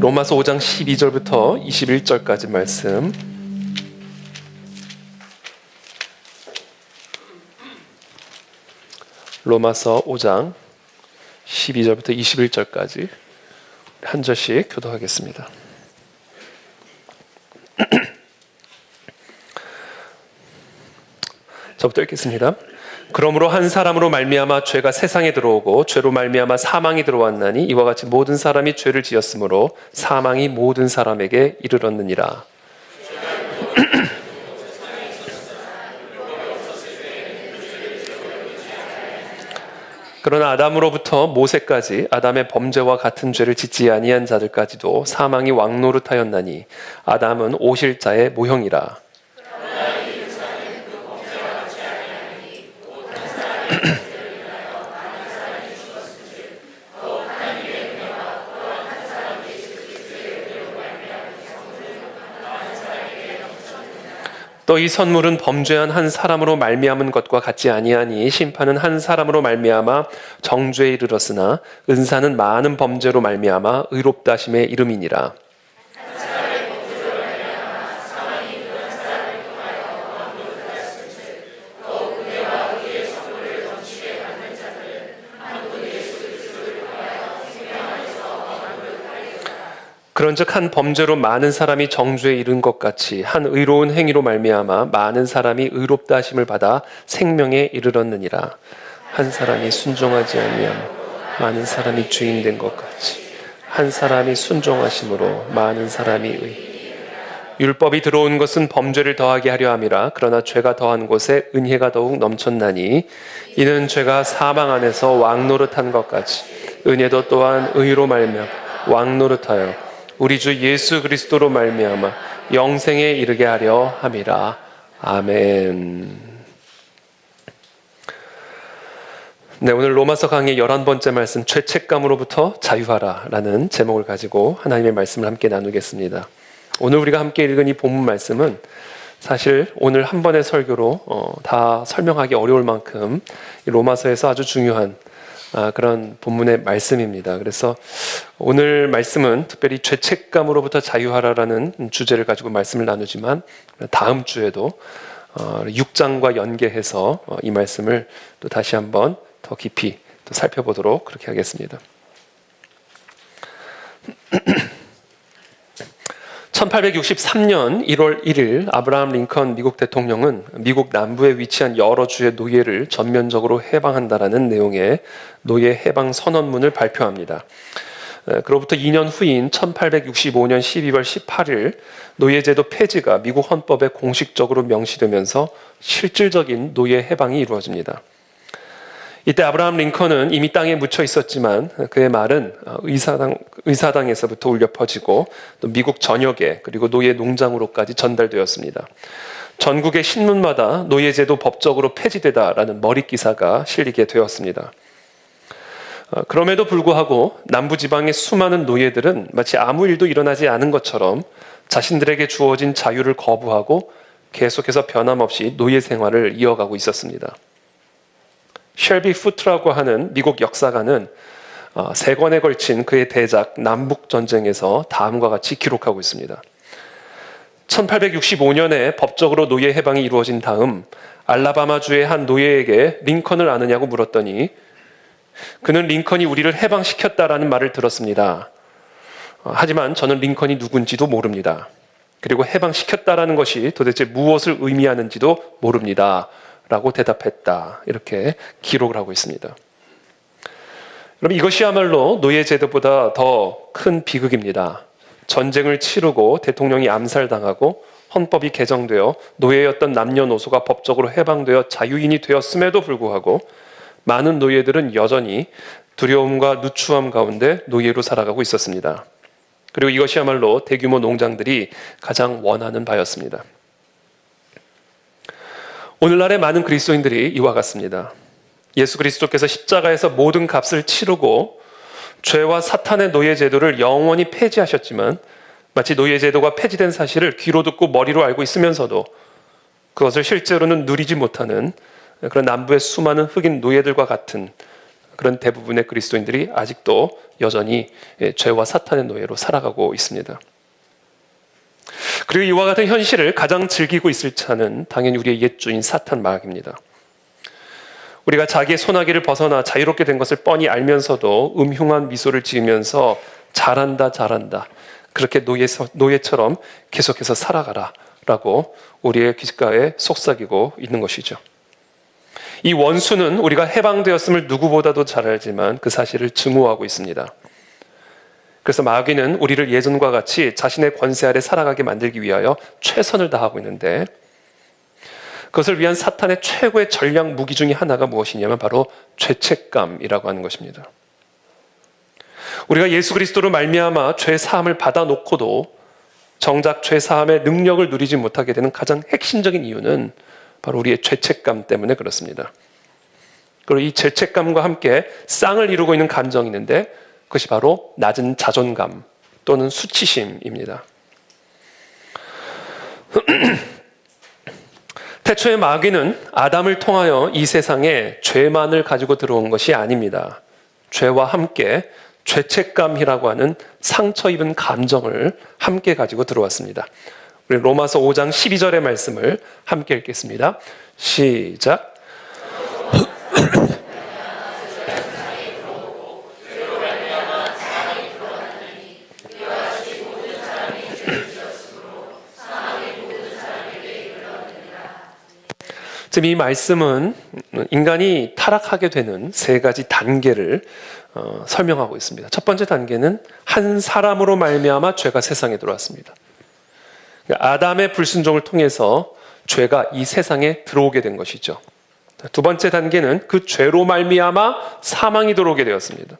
로마서 5장 12절부터 21절까지 말씀. 로마서 5장 12절부터 21절까지 한 절씩 교독하겠습니다. 저부터 읽겠습니다. 그러므로 한 사람으로 말미암아 죄가 세상에 들어오고 죄로 말미암아 사망이 들어왔나니 이와 같이 모든 사람이 죄를 지었으므로 사망이 모든 사람에게 이르렀느니라. 그러나 아담으로부터 모세까지 아담의 범죄와 같은 죄를 짓지 아니한 자들까지도 사망이 왕노릇하였나니 아담은 오실자의 모형이라. 또 이 선물은 범죄한 한 사람으로 말미암은 것과 같지 아니하니 심판은 한 사람으로 말미암아 정죄에 이르렀으나 은사는 많은 범죄로 말미암아 의롭다 하심에 이름이니라. 그런즉 한 범죄로 많은 사람이 정죄에 이른 것 같이 한 의로운 행위로 말미암아 많은 사람이 의롭다 하심을 받아 생명에 이르렀느니라. 한 사람이 순종하지 아니하며 많은 사람이 주인 된 것 같이 한 사람이 순종하심으로 많은 사람이 율법이 들어온 것은 범죄를 더하게 하려 함이라. 그러나 죄가 더한 곳에 은혜가 더욱 넘쳤나니 이는 죄가 사망 안에서 왕노릇한 것 같이 은혜도 또한 의로 말미암아 왕노릇하여 우리 주 예수 그리스도로 말미암아 영생에 이르게 하려 함이라. 아멘. 네, 오늘 로마서 강의 11번째 말씀, 죄책감으로부터 자유하라라는 제목을 가지고 하나님의 말씀을 함께 나누겠습니다. 오늘 우리가 함께 읽은 이 본문 말씀은 사실 오늘 한 번의 설교로 다 설명하기 어려울 만큼 로마서에서 아주 중요한 그런 본문의 말씀입니다. 그래서 오늘 말씀은 특별히 죄책감으로부터 자유하라라는 주제를 가지고 말씀을 나누지만 다음 주에도 6장과 연계해서 이 말씀을 또 다시 한번 더 깊이 또 살펴보도록 그렇게 하겠습니다. 1863년 1월 1일 아브라함 링컨 미국 대통령은 미국 남부에 위치한 여러 주의 노예를 전면적으로 해방한다라는 내용의 노예 해방 선언문을 발표합니다. 그로부터 2년 후인 1865년 12월 18일 노예제도 폐지가 미국 헌법에 공식적으로 명시되면서 실질적인 노예 해방이 이루어집니다. 이때 아브라함 링컨은 이미 땅에 묻혀 있었지만 그의 말은 의사당에서부터 울려 퍼지고 또 미국 전역에 그리고 노예 농장으로까지 전달되었습니다. 전국의 신문마다 노예제도 법적으로 폐지되다라는 머릿기사가 실리게 되었습니다. 그럼에도 불구하고 남부지방의 수많은 노예들은 마치 아무 일도 일어나지 않은 것처럼 자신들에게 주어진 자유를 거부하고 계속해서 변함없이 노예 생활을 이어가고 있었습니다. 쉘비 푸트라고 하는 미국 역사가는 3권에 걸친 그의 대작 남북전쟁에서 다음과 같이 기록하고 있습니다. 1865년에 법적으로 노예 해방이 이루어진 다음 알라바마주의 한 노예에게 링컨을 아느냐고 물었더니 그는 링컨이 우리를 해방시켰다라는 말을 들었습니다. 하지만 저는 링컨이 누군지도 모릅니다. 그리고 해방시켰다라는 것이 도대체 무엇을 의미하는지도 모릅니다. 라고 대답했다. 이렇게 기록을 하고 있습니다. 여러분, 이것이야말로 노예제도보다 더 큰 비극입니다. 전쟁을 치르고 대통령이 암살당하고 헌법이 개정되어 노예였던 남녀노소가 법적으로 해방되어 자유인이 되었음에도 불구하고 많은 노예들은 여전히 두려움과 누추함 가운데 노예로 살아가고 있었습니다. 그리고 이것이야말로 대규모 농장들이 가장 원하는 바였습니다. 오늘날의 많은 그리스도인들이 이와 같습니다. 예수 그리스도께서 십자가에서 모든 값을 치르고 죄와 사탄의 노예제도를 영원히 폐지하셨지만 마치 노예제도가 폐지된 사실을 귀로 듣고 머리로 알고 있으면서도 그것을 실제로는 누리지 못하는 그런 남부의 수많은 흑인 노예들과 같은 그런 대부분의 그리스도인들이 아직도 여전히 죄와 사탄의 노예로 살아가고 있습니다. 그리고 이와 같은 현실을 가장 즐기고 있을 자는 당연히 우리의 옛주인 사탄 마귀입니다. 우리가 자기의 소나기를 벗어나 자유롭게 된 것을 뻔히 알면서도 음흉한 미소를 지으면서 잘한다 그렇게 노예처럼 계속해서 살아가라 라고 우리의 귓가에 속삭이고 있는 것이죠. 이 원수는 우리가 해방되었음을 누구보다도 잘 알지만 그 사실을 증오하고 있습니다. 그래서 마귀는 우리를 예전과 같이 자신의 권세 아래 살아가게 만들기 위하여 최선을 다하고 있는데, 그것을 위한 사탄의 최고의 전략 무기 중에 하나가 무엇이냐면 바로 죄책감이라고 하는 것입니다. 우리가 예수 그리스도로 말미암아 죄 사함을 받아놓고도 정작 죄 사함의 능력을 누리지 못하게 되는 가장 핵심적인 이유는 바로 우리의 죄책감 때문에 그렇습니다. 그리고 이 죄책감과 함께 쌍을 이루고 있는 감정이 있는데 그것이 바로 낮은 자존감 또는 수치심입니다. 태초의 마귀는 아담을 통하여 이 세상에 죄만을 가지고 들어온 것이 아닙니다. 죄와 함께 죄책감이라고 하는 상처 입은 감정을 함께 가지고 들어왔습니다. 우리 로마서 5장 12절의 말씀을 함께 읽겠습니다. 시작. 지금 이 말씀은 인간이 타락하게 되는 세 가지 단계를 설명하고 있습니다. 첫 번째 단계는 한 사람으로 말미암아 죄가 세상에 들어왔습니다. 아담의 불순종을 통해서 죄가 이 세상에 들어오게 된 것이죠. 두 번째 단계는 그 죄로 말미암아 사망이 들어오게 되었습니다.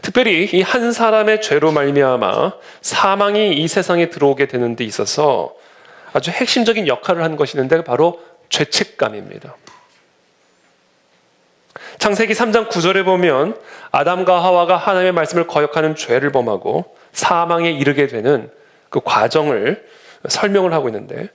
특별히 이 한 사람의 죄로 말미암아 사망이 이 세상에 들어오게 되는 데 있어서 아주 핵심적인 역할을 한 것이 있는데 바로 죄책감입니다. 창세기 3장 9절에 보면 아담과 하와가 하나님의 말씀을 거역하는 죄를 범하고 사망에 이르게 되는 그 과정을 설명을 하고 있는데,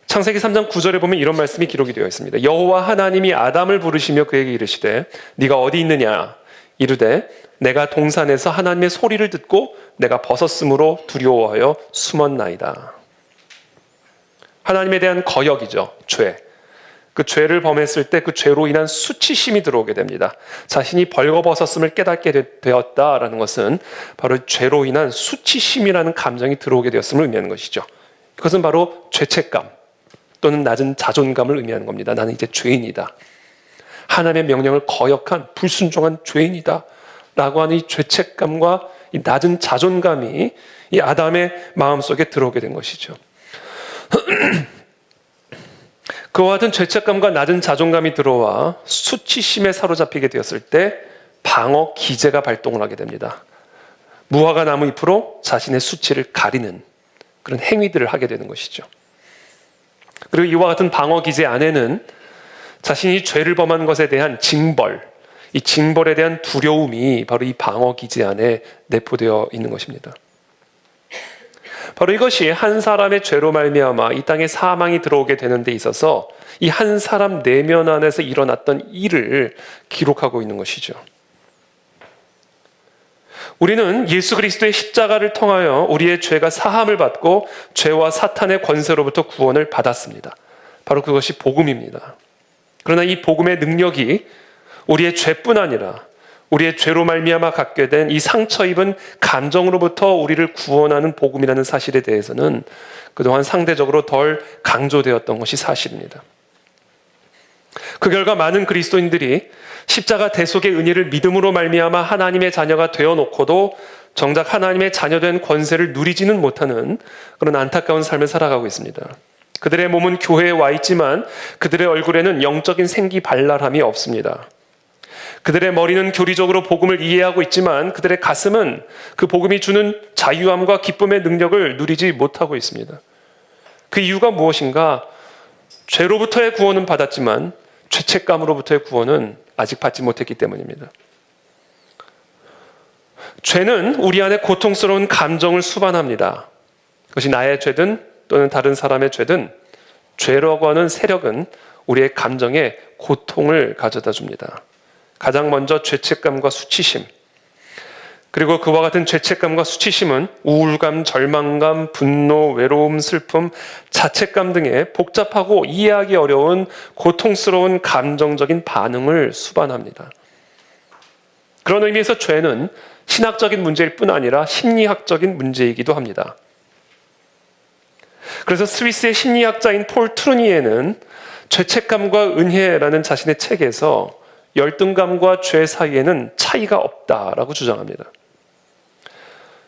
창세기 3장 9절에 보면 이런 말씀이 기록이 되어 있습니다. 여호와 하나님이 아담을 부르시며 그에게 이르시되 네가 어디 있느냐 이르되 내가 동산에서 하나님의 소리를 듣고 내가 벗었으므로 두려워하여 숨었나이다. 하나님에 대한 거역이죠. 죄. 그 죄를 범했을 때 그 죄로 인한 수치심이 들어오게 됩니다. 자신이 벌거벗었음을 깨닫게 되었다라는 것은 바로 죄로 인한 수치심이라는 감정이 들어오게 되었음을 의미하는 것이죠. 그것은 바로 죄책감 또는 낮은 자존감을 의미하는 겁니다. 나는 이제 죄인이다. 하나님의 명령을 거역한 불순종한 죄인이다 라고 하는 이 죄책감과 이 낮은 자존감이 이 아담의 마음속에 들어오게 된 것이죠. 그와 같은 죄책감과 낮은 자존감이 들어와 수치심에 사로잡히게 되었을 때 방어 기제가 발동을 하게 됩니다. 무화과 나무 잎으로 자신의 수치를 가리는 그런 행위들을 하게 되는 것이죠. 그리고 이와 같은 방어 기제 안에는 자신이 죄를 범한 것에 대한 징벌, 이 징벌에 대한 두려움이 바로 이 방어 기제 안에 내포되어 있는 것입니다. 바로 이것이 한 사람의 죄로 말미암아 이 땅에 사망이 들어오게 되는 데 있어서 이 한 사람 내면 안에서 일어났던 일을 기록하고 있는 것이죠. 우리는 예수 그리스도의 십자가를 통하여 우리의 죄가 사함을 받고 죄와 사탄의 권세로부터 구원을 받았습니다. 바로 그것이 복음입니다. 그러나 이 복음의 능력이 우리의 죄뿐 아니라 우리의 죄로 말미암아 갖게 된 이 상처 입은 감정으로부터 우리를 구원하는 복음이라는 사실에 대해서는 그동안 상대적으로 덜 강조되었던 것이 사실입니다. 그 결과 많은 그리스도인들이 십자가 대속의 은혜를 믿음으로 말미암아 하나님의 자녀가 되어놓고도 정작 하나님의 자녀된 권세를 누리지는 못하는 그런 안타까운 삶을 살아가고 있습니다. 그들의 몸은 교회에 와 있지만 그들의 얼굴에는 영적인 생기발랄함이 없습니다. 그들의 머리는 교리적으로 복음을 이해하고 있지만 그들의 가슴은 그 복음이 주는 자유함과 기쁨의 능력을 누리지 못하고 있습니다. 그 이유가 무엇인가? 죄로부터의 구원은 받았지만 죄책감으로부터의 구원은 아직 받지 못했기 때문입니다. 죄는 우리 안에 고통스러운 감정을 수반합니다. 그것이 나의 죄든 또는 다른 사람의 죄든 죄라고 하는 세력은 우리의 감정에 고통을 가져다 줍니다. 가장 먼저 죄책감과 수치심, 그리고 그와 같은 죄책감과 수치심은 우울감, 절망감, 분노, 외로움, 슬픔, 자책감 등의 복잡하고 이해하기 어려운 고통스러운 감정적인 반응을 수반합니다. 그런 의미에서 죄는 신학적인 문제일 뿐 아니라 심리학적인 문제이기도 합니다. 그래서 스위스의 심리학자인 폴 트루니에는 죄책감과 은혜라는 자신의 책에서 열등감과 죄 사이에는 차이가 없다라고 주장합니다.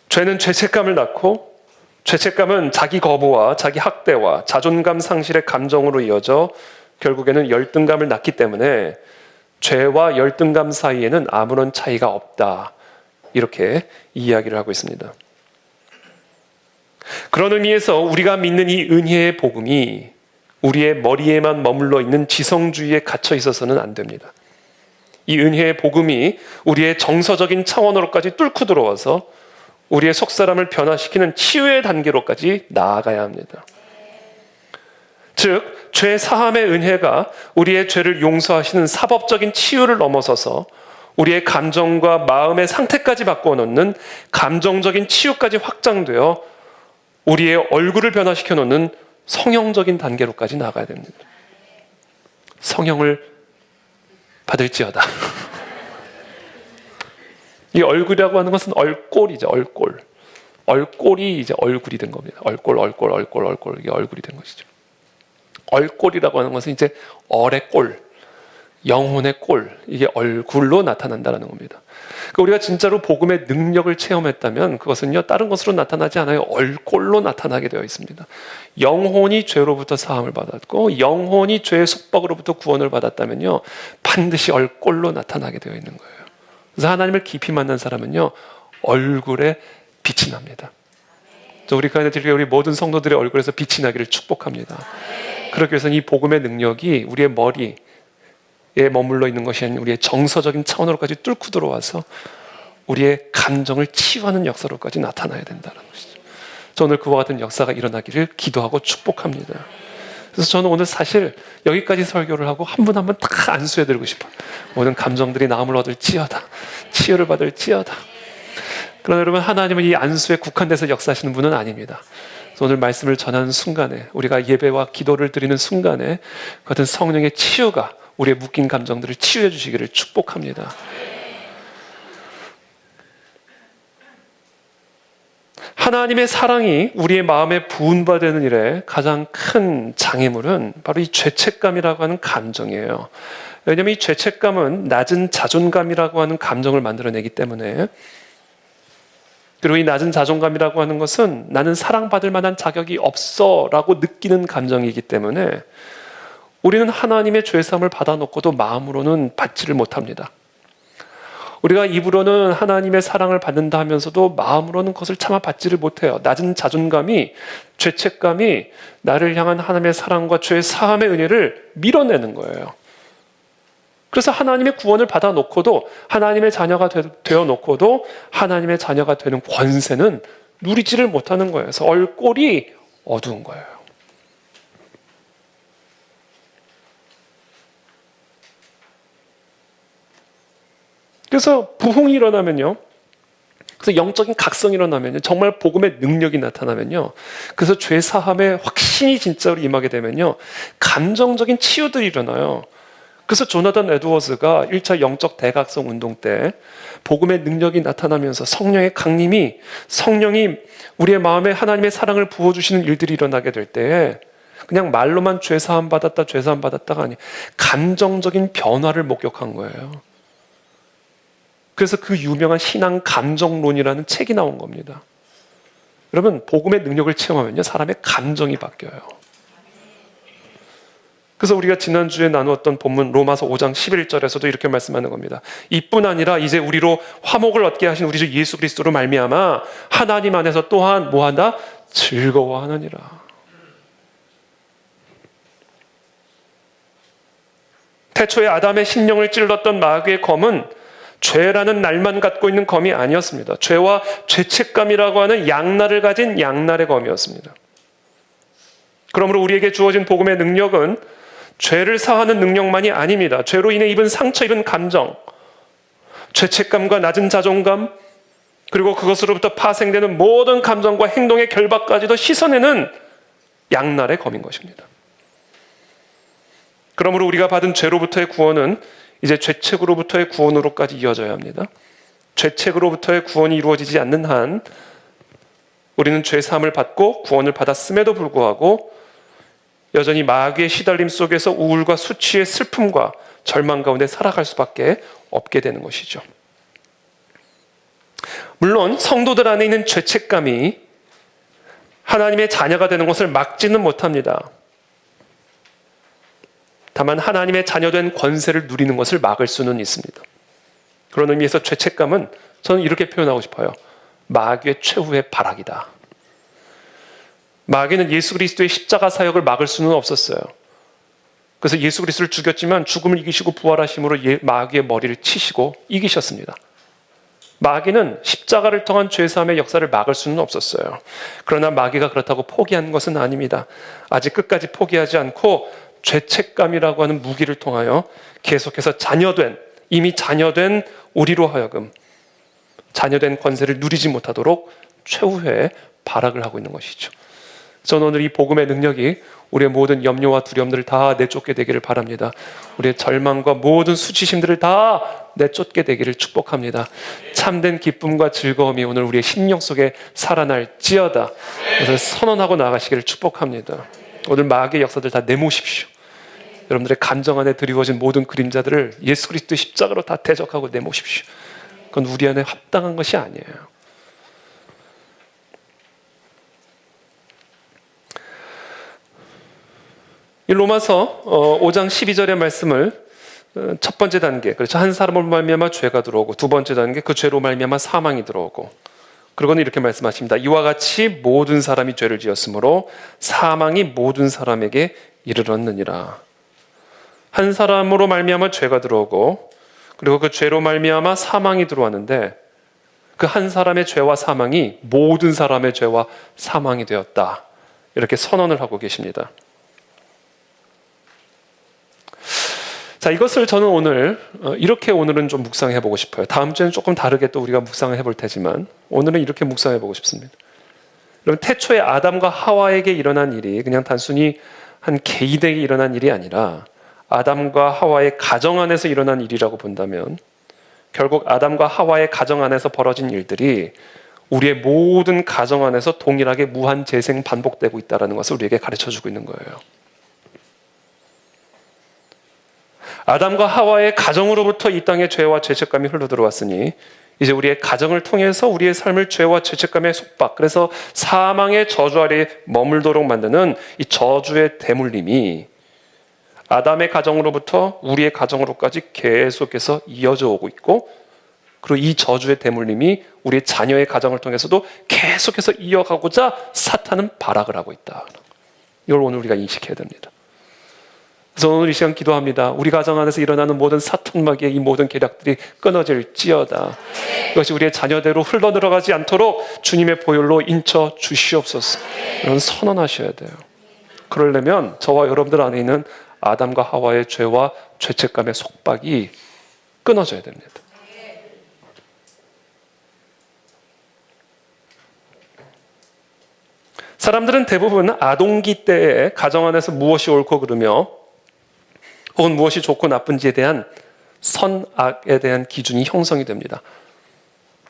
죄는 죄책감을 낳고 죄책감은 자기 거부와 자기 학대와 자존감 상실의 감정으로 이어져 결국에는 열등감을 낳기 때문에 죄와 열등감 사이에는 아무런 차이가 없다. 이렇게 이야기를 하고 있습니다. 그런 의미에서 우리가 믿는 이 은혜의 복음이 우리의 머리에만 머물러 있는 지성주의에 갇혀 있어서는 안 됩니다. 이 은혜의 복음이 우리의 정서적인 차원으로까지 뚫고 들어와서 우리의 속사람을 변화시키는 치유의 단계로까지 나아가야 합니다. 즉, 죄 사함의 은혜가 우리의 죄를 용서하시는 사법적인 치유를 넘어서서 우리의 감정과 마음의 상태까지 바꾸어 놓는 감정적인 치유까지 확장되어 우리의 얼굴을 변화시켜 놓는 성형적인 단계로까지 나가야 됩니다. 성형을 받을지어다. 이 얼굴이라고 하는 것은 얼꼴이죠, 얼꼴. 얼꼴이 이제 얼굴이 된 겁니다. 얼꼴. 이게 얼굴이 된 것이죠. 얼꼴이라고 하는 것은 이제 얼의 꼴, 영혼의 꼴, 이게 얼굴로 나타난다는 겁니다. 그러니까 우리가 진짜로 복음의 능력을 체험했다면 그것은요, 다른 것으로 나타나지 않아요. 얼꼴로 나타나게 되어 있습니다. 영혼이 죄로부터 사함을 받았고 영혼이 죄의 속박으로부터 구원을 받았다면요, 반드시 얼꼴로 나타나게 되어 있는 거예요. 그래서 하나님을 깊이 만난 사람은요, 얼굴에 빛이 납니다. 우리 가운데 우리 모든 성도들의 얼굴에서 빛이 나기를 축복합니다. 그러기 위해서는 이 복음의 능력이 우리의 머리에 머물러 있는 것이 아닌 우리의 정서적인 차원으로까지 뚫고 들어와서 우리의 감정을 치유하는 역사로까지 나타나야 된다는 것이죠. 저는 오늘 그와 같은 역사가 일어나기를 기도하고 축복합니다. 그래서 저는 오늘 사실 여기까지 설교를 하고 한 분 한 분 다 안수해드리고 싶어요. 모든 감정들이 나음을 얻을지어다, 치유를 받을지어다. 그러나 여러분, 하나님은 이 안수에 국한돼서 역사하시는 분은 아닙니다. 그래서 오늘 말씀을 전하는 순간에, 우리가 예배와 기도를 드리는 순간에 그 같은 성령의 치유가 우리의 묶인 감정들을 치유해 주시기를 축복합니다. 하나님의 사랑이 우리의 마음에 부은바되는 일에 가장 큰 장애물은 바로 이 죄책감이라고 하는 감정이에요. 왜냐하면 이 죄책감은 낮은 자존감이라고 하는 감정을 만들어내기 때문에, 그리고 이 낮은 자존감이라고 하는 것은 나는 사랑받을 만한 자격이 없어 라고 느끼는 감정이기 때문에 우리는 하나님의 죄사함을 받아놓고도 마음으로는 받지를 못합니다. 우리가 입으로는 하나님의 사랑을 받는다 하면서도 마음으로는 그것을 차마 받지를 못해요. 낮은 자존감이, 죄책감이 나를 향한 하나님의 사랑과 죄 사함의 은혜를 밀어내는 거예요. 그래서 하나님의 구원을 받아놓고도, 하나님의 자녀가 되어놓고도 하나님의 자녀가 되는 권세는 누리지를 못하는 거예요. 그래서 얼꼴이 어두운 거예요. 그래서 부흥이 일어나면요, 그래서 영적인 각성이 일어나면요, 정말 복음의 능력이 나타나면요, 그래서 죄 사함의 확신이 진짜로 임하게 되면요, 감정적인 치유들이 일어나요. 그래서 조나단 에드워즈가 1차 영적 대각성 운동 때 복음의 능력이 나타나면서 성령의 강림이, 성령이 우리의 마음에 하나님의 사랑을 부어주시는 일들이 일어나게 될 때에 그냥 말로만 죄사함 받았다, 죄사함 받았다가 아니, 감정적인 변화를 목격한 거예요. 그래서 그 유명한 신앙 감정론이라는 책이 나온 겁니다. 여러분, 복음의 능력을 체험하면요, 사람의 감정이 바뀌어요. 그래서 우리가 지난주에 나누었던 본문 로마서 5장 11절에서도 이렇게 말씀하는 겁니다. 이뿐 아니라 이제 우리로 화목을 얻게 하신 우리 주 예수 그리스도로 말미암아 하나님 안에서 또한 뭐한다? 즐거워하느니라. 태초에 아담의 심령을 찔렀던 마귀의 검은 죄라는 날만 갖고 있는 검이 아니었습니다. 죄와 죄책감이라고 하는 양날을 가진 양날의 검이었습니다. 그러므로 우리에게 주어진 복음의 능력은 죄를 사하는 능력만이 아닙니다. 죄로 인해 입은 상처, 입은 감정, 죄책감과 낮은 자존감, 그리고 그것으로부터 파생되는 모든 감정과 행동의 결박까지도 씻어내는 양날의 검인 것입니다. 그러므로 우리가 받은 죄로부터의 구원은 이제 죄책으로부터의 구원으로까지 이어져야 합니다. 죄책으로부터의 구원이 이루어지지 않는 한 우리는 죄사함을 받고 구원을 받았음에도 불구하고 여전히 마귀의 시달림 속에서 우울과 수치의 슬픔과 절망 가운데 살아갈 수밖에 없게 되는 것이죠. 물론 성도들 안에 있는 죄책감이 하나님의 자녀가 되는 것을 막지는 못합니다. 다만 하나님의 자녀된 권세를 누리는 것을 막을 수는 있습니다. 그런 의미에서 죄책감은 저는 이렇게 표현하고 싶어요. 마귀의 최후의 발악이다. 마귀는 예수 그리스도의 십자가 사역을 막을 수는 없었어요. 그래서 예수 그리스도를 죽였지만 죽음을 이기시고 부활하심으로 마귀의 머리를 치시고 이기셨습니다. 마귀는 십자가를 통한 죄사함의 역사를 막을 수는 없었어요. 그러나 마귀가 그렇다고 포기한 것은 아닙니다. 아직 끝까지 포기하지 않고 죄책감이라고 하는 무기를 통하여 계속해서 이미 자녀된 우리로 하여금 자녀된 권세를 누리지 못하도록 최후의 발악을 하고 있는 것이죠. 저는 오늘 이 복음의 능력이 우리의 모든 염려와 두려움들을 다 내쫓게 되기를 바랍니다. 우리의 절망과 모든 수치심들을 다 내쫓게 되기를 축복합니다. 참된 기쁨과 즐거움이 오늘 우리의 심령 속에 살아날지어다. 그것을 선언하고 나가시기를 축복합니다. 오늘 마귀의 역사들 다 내모십시오. 여러분들의 감정 안에 드리워진 모든 그림자들을 예수 그리스도의 십자가로 다 대적하고 내모십시오. 그건 우리 안에 합당한 것이 아니에요. 이 로마서 5장 12절의 말씀을 첫 번째 단계, 그렇죠. 한 사람으로 말미암아 죄가 들어오고, 두 번째 단계, 그 죄로 말미암아 사망이 들어오고, 그리고는 이렇게 말씀하십니다. 이와 같이 모든 사람이 죄를 지었으므로 사망이 모든 사람에게 이르렀느니라. 한 사람으로 말미암아 죄가 들어오고, 그리고 그 죄로 말미암아 사망이 들어왔는데, 그 한 사람의 죄와 사망이 모든 사람의 죄와 사망이 되었다. 이렇게 선언을 하고 계십니다. 자, 이것을 저는 오늘 이렇게 오늘은 좀 묵상해 보고 싶어요. 다음 주에는 조금 다르게 또 우리가 묵상을 해볼 테지만 오늘은 이렇게 묵상해 보고 싶습니다. 여러분, 태초에 아담과 하와에게 일어난 일이 그냥 단순히 한 개인에게 일어난 일이 아니라 아담과 하와의 가정 안에서 일어난 일이라고 본다면 결국 아담과 하와의 가정 안에서 벌어진 일들이 우리의 모든 가정 안에서 동일하게 무한 재생 반복되고 있다는 것을 우리에게 가르쳐주고 있는 거예요. 아담과 하와의 가정으로부터 이 땅에 죄와 죄책감이 흘러들어왔으니 이제 우리의 가정을 통해서 우리의 삶을 죄와 죄책감의 속박, 그래서 사망의 저주 아래 머물도록 만드는 이 저주의 대물림이 아담의 가정으로부터 우리의 가정으로까지 계속해서 이어져 오고 있고, 그리고 이 저주의 대물림이 우리의 자녀의 가정을 통해서도 계속해서 이어가고자 사탄은 발악을 하고 있다. 이걸 오늘 우리가 인식해야 됩니다. 그래서 오늘 이 시간 기도합니다. 우리 가정 안에서 일어나는 모든 사탄 마귀의 이 모든 계략들이 끊어질지어다. 이것이 우리의 자녀대로 흘러들어가지 않도록 주님의 보혈로 인쳐 주시옵소서. 이런 선언하셔야 돼요. 그러려면 저와 여러분들 안에 있는 아담과 하와의 죄와 죄책감의 속박이 끊어져야 됩니다. 사람들은 대부분 아동기 때에 가정 안에서 무엇이 옳고 그르며 혹은 무엇이 좋고 나쁜지에 대한 선악에 대한 기준이 형성이 됩니다.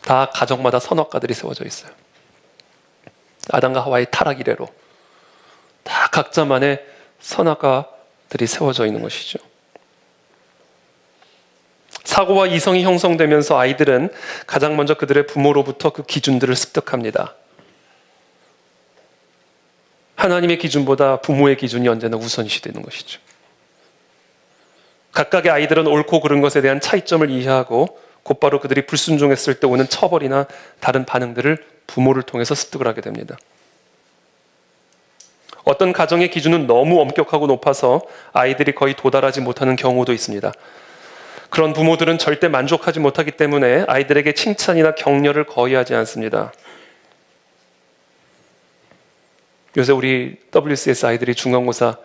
다 가정마다 선악과들이 세워져 있어요. 아담과 하와의 타락 이래로 다 각자만의 선악과들이 세워져 있는 것이죠. 사고와 이성이 형성되면서 아이들은 가장 먼저 그들의 부모로부터 그 기준들을 습득합니다. 하나님의 기준보다 부모의 기준이 언제나 우선시 되는 것이죠. 각각의 아이들은 옳고 그른 것에 대한 차이점을 이해하고 곧바로 그들이 불순종했을 때 오는 처벌이나 다른 반응들을 부모를 통해서 습득을 하게 됩니다. 어떤 가정의 기준은 너무 엄격하고 높아서 아이들이 거의 도달하지 못하는 경우도 있습니다. 그런 부모들은 절대 만족하지 못하기 때문에 아이들에게 칭찬이나 격려를 거의 하지 않습니다. 요새 우리 WCS 아이들이 중간고사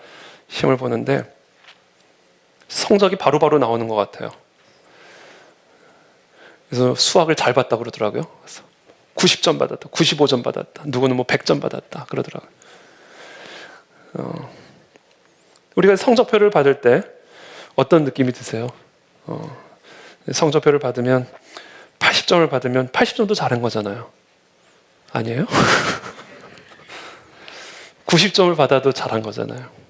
시험을 보는데 성적이 바로바로 나오는 것 같아요. 그래서 수학을 잘 봤다 그러더라고요. 그래서 90점 받았다, 95점 받았다, 누구는 뭐 100점 받았다 그러더라고요. 우리가 성적표를 받을 때 어떤 느낌이 드세요? 성적표를 받으면 80점을 받으면 80점도 잘한 거잖아요. 아니에요? 90점을 받아도 잘한 거잖아요.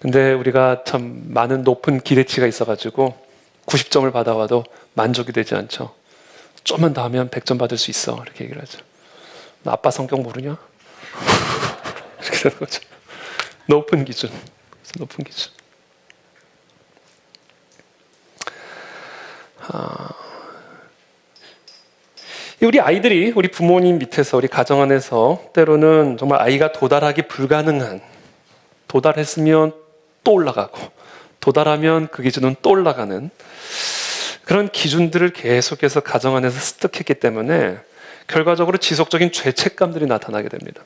근데 우리가 참 많은 높은 기대치가 있어가지고 90점을 받아와도 만족이 되지 않죠. 좀만 더 하면 100점 받을 수 있어. 이렇게 얘기를 하죠. 너 아빠 성격 모르냐? 이렇게 되는 거죠. 높은 기준. 높은 기준. 우리 아이들이 우리 부모님 밑에서 우리 가정 안에서 때로는 정말 아이가 도달하기 불가능한, 도달했으면 또 올라가고 도달하면 그 기준은 또 올라가는 그런 기준들을 계속해서 가정 안에서 습득했기 때문에 결과적으로 지속적인 죄책감들이 나타나게 됩니다.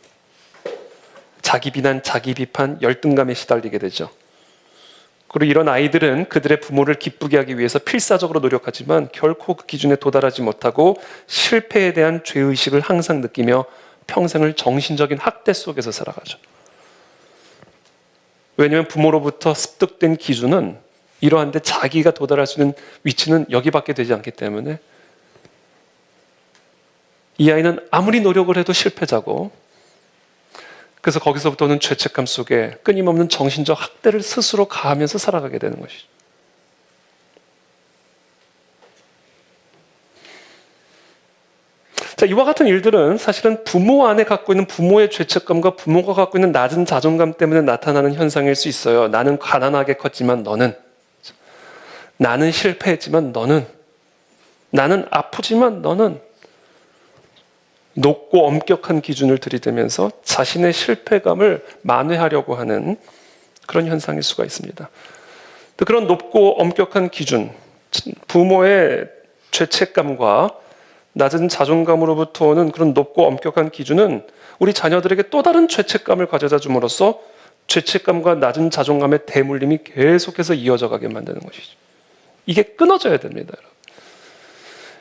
자기 비난, 자기 비판, 열등감에 시달리게 되죠. 그리고 이런 아이들은 그들의 부모를 기쁘게 하기 위해서 필사적으로 노력하지만 결코 그 기준에 도달하지 못하고 실패에 대한 죄의식을 항상 느끼며 평생을 정신적인 학대 속에서 살아가죠. 왜냐하면 부모로부터 습득된 기준은 이러한데 자기가 도달할 수 있는 위치는 여기밖에 되지 않기 때문에 이 아이는 아무리 노력을 해도 실패자고, 그래서 거기서부터는 죄책감 속에 끊임없는 정신적 학대를 스스로 가하면서 살아가게 되는 것이죠. 자, 이와 같은 일들은 사실은 부모 안에 갖고 있는 부모의 죄책감과 부모가 갖고 있는 낮은 자존감 때문에 나타나는 현상일 수 있어요. 나는 가난하게 컸지만 너는, 나는 실패했지만 너는, 나는 아프지만 너는, 높고 엄격한 기준을 들이대면서 자신의 실패감을 만회하려고 하는 그런 현상일 수가 있습니다. 또 그런 높고 엄격한 기준, 부모의 죄책감과 낮은 자존감으로부터 오는 그런 높고 엄격한 기준은 우리 자녀들에게 또 다른 죄책감을 가져다 줌으로써 죄책감과 낮은 자존감의 대물림이 계속해서 이어져 가게 만드는 것이죠. 이게 끊어져야 됩니다, 여러분.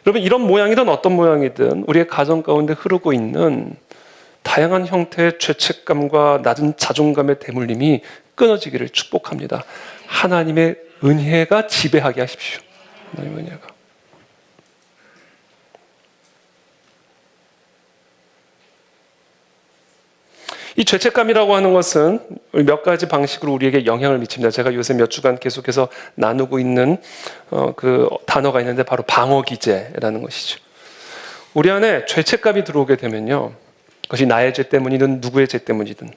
여러분, 이런 모양이든 어떤 모양이든 우리의 가정 가운데 흐르고 있는 다양한 형태의 죄책감과 낮은 자존감의 대물림이 끊어지기를 축복합니다. 하나님의 은혜가 지배하게 하십시오. 하나님의 은혜가. 이 죄책감이라고 하는 것은 몇 가지 방식으로 우리에게 영향을 미칩니다. 제가 요새 몇 주간 계속해서 나누고 있는 그 단어가 있는데 바로 방어기제라는 것이죠. 우리 안에 죄책감이 들어오게 되면요, 그것이 나의 죄 때문이든 누구의 죄 때문이든